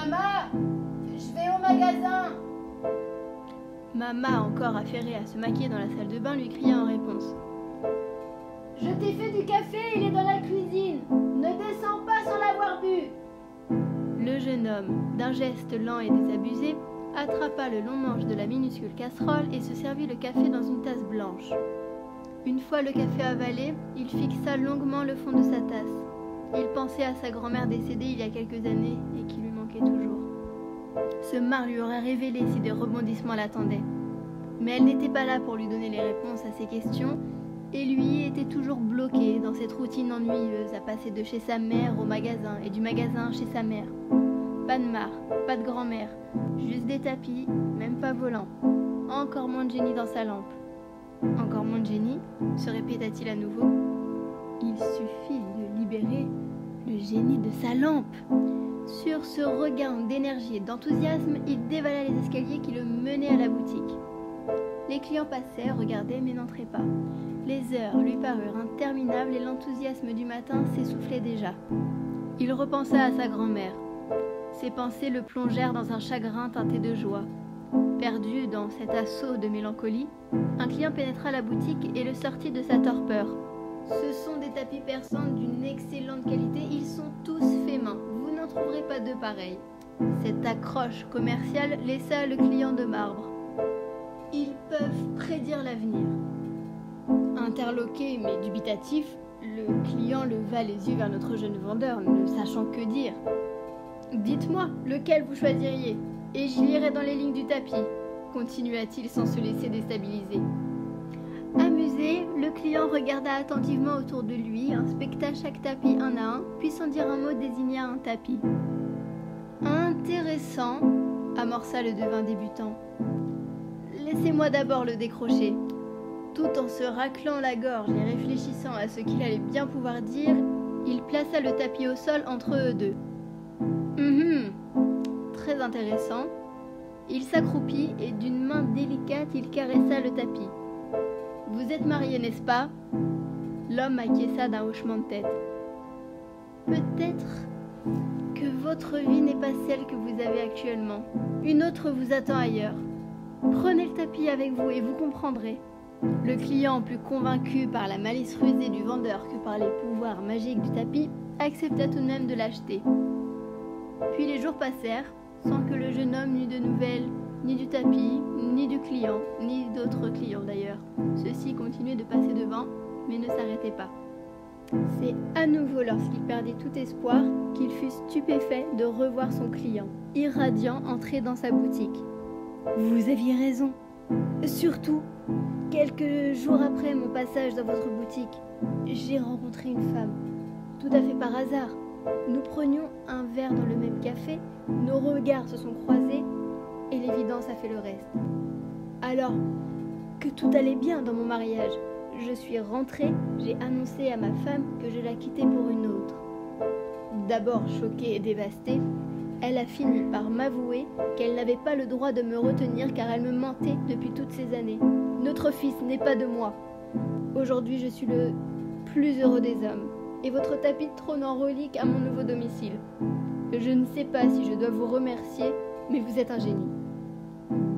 Maman, je vais au magasin. Maman, encore affairée à se maquiller dans la salle de bain, lui cria en réponse. Je t'ai fait du café, il est dans la cuisine. Ne descends pas sans l'avoir bu. Le jeune homme, d'un geste lent et désabusé, attrapa le long manche de la minuscule casserole et se servit le café dans une tasse blanche. Une fois le café avalé, il fixa longuement le fond de sa tasse. Il pensait à sa grand-mère décédée il y a quelques années et qui lui manquait toujours. Ce marre lui aurait révélé si des rebondissements l'attendaient. Mais elle n'était pas là pour lui donner les réponses à ses questions, et lui était toujours bloqué dans cette routine ennuyeuse à passer de chez sa mère au magasin et du magasin chez sa mère. Pas de mare, pas de grand-mère, juste des tapis, même pas volant. Encore moins de génie dans sa lampe. Encore moins de génie, se répéta-t-il à nouveau. Il suffit de libérer le génie de sa lampe. Sur ce regain d'énergie et d'enthousiasme, il dévala les escaliers qui le menaient à la boutique. Les clients passaient, regardaient mais n'entraient pas. Les heures lui parurent interminables et l'enthousiasme du matin s'essoufflait déjà. Il repensa à sa grand-mère. Ses pensées le plongèrent dans un chagrin teinté de joie. Perdu dans cet assaut de mélancolie, un client pénétra la boutique et le sortit de sa torpeur. Ce sont des tapis persans d'une excellente qualité, ils sont tous faits main, vous n'en trouverez pas deux pareils. Cette accroche commerciale laissa le client de marbre. Ils peuvent prédire l'avenir. Interloqué mais dubitatif, le client leva les yeux vers notre jeune vendeur, ne sachant que dire. « Dites-moi, lequel vous choisiriez, et j'y lirai dans les lignes du tapis », continua-t-il sans se laisser déstabiliser. Amusé, le client regarda attentivement autour de lui, inspecta chaque tapis un à un, puis sans dire un mot désigna un tapis. « Intéressant », amorça le devin débutant. « Laissez-moi d'abord le décrocher. » Tout en se raclant la gorge et réfléchissant à ce qu'il allait bien pouvoir dire, il plaça le tapis au sol entre eux deux. Très intéressant. Il s'accroupit et d'une main délicate, il caressa le tapis. « Vous êtes marié, n'est-ce pas ?» L'homme acquiesça d'un hochement de tête. « Peut-être que votre vie n'est pas celle que vous avez actuellement. Une autre vous attend ailleurs. Prenez le tapis avec vous et vous comprendrez. » Le client, plus convaincu par la malice rusée du vendeur que par les pouvoirs magiques du tapis, accepta tout de même de l'acheter. Puis les jours passèrent, sans que le jeune homme n'eût de nouvelles, ni du tapis, ni du client, ni d'autres clients d'ailleurs. Ceux-ci continuaient de passer devant, mais ne s'arrêtaient pas. C'est à nouveau lorsqu'il perdit tout espoir qu'il fut stupéfait de revoir son client, irradiant, entrer dans sa boutique. « Vous aviez raison. Surtout, quelques jours après mon passage dans votre boutique, j'ai rencontré une femme, tout à fait par hasard. Nous prenions un verre dans le même café, nos regards se sont croisés et l'évidence a fait le reste. Alors que tout allait bien dans mon mariage, je suis rentrée, j'ai annoncé à ma femme que je la quittais pour une autre. D'abord choquée et dévastée, elle a fini par m'avouer qu'elle n'avait pas le droit de me retenir car elle me mentait depuis toutes ces années. Notre fils n'est pas de moi. Aujourd'hui, je suis le plus heureux des hommes. Et votre tapis trône en relique à mon nouveau domicile. Je ne sais pas si je dois vous remercier, mais vous êtes un génie. »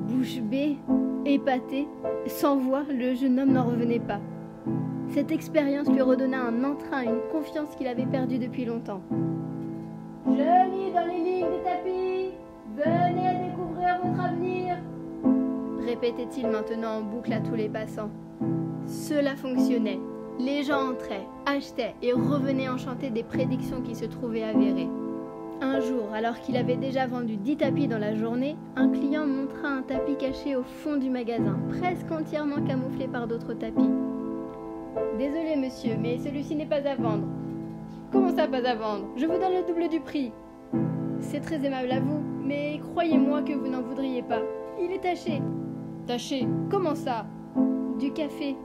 Bouche bée, épaté, sans voix, le jeune homme n'en revenait pas. Cette expérience lui redonna un entrain, une confiance qu'il avait perdue depuis longtemps. « Je lis dans les lignes des tapis, venez découvrir votre avenir !» répétait-il maintenant en boucle à tous les passants. Cela fonctionnait. Les gens entraient, achetaient et revenaient enchantés des prédictions qui se trouvaient avérées. Un jour, alors qu'il avait déjà vendu 10 tapis dans la journée, un client montra un tapis caché au fond du magasin, presque entièrement camouflé par d'autres tapis. « Désolé monsieur, mais celui-ci n'est pas à vendre. »« Comment ça, pas à vendre? Je vous donne le double du prix. »« C'est très aimable à vous, mais croyez-moi que vous n'en voudriez pas. Il est taché. »« Taché? Comment ça? »« Du café. »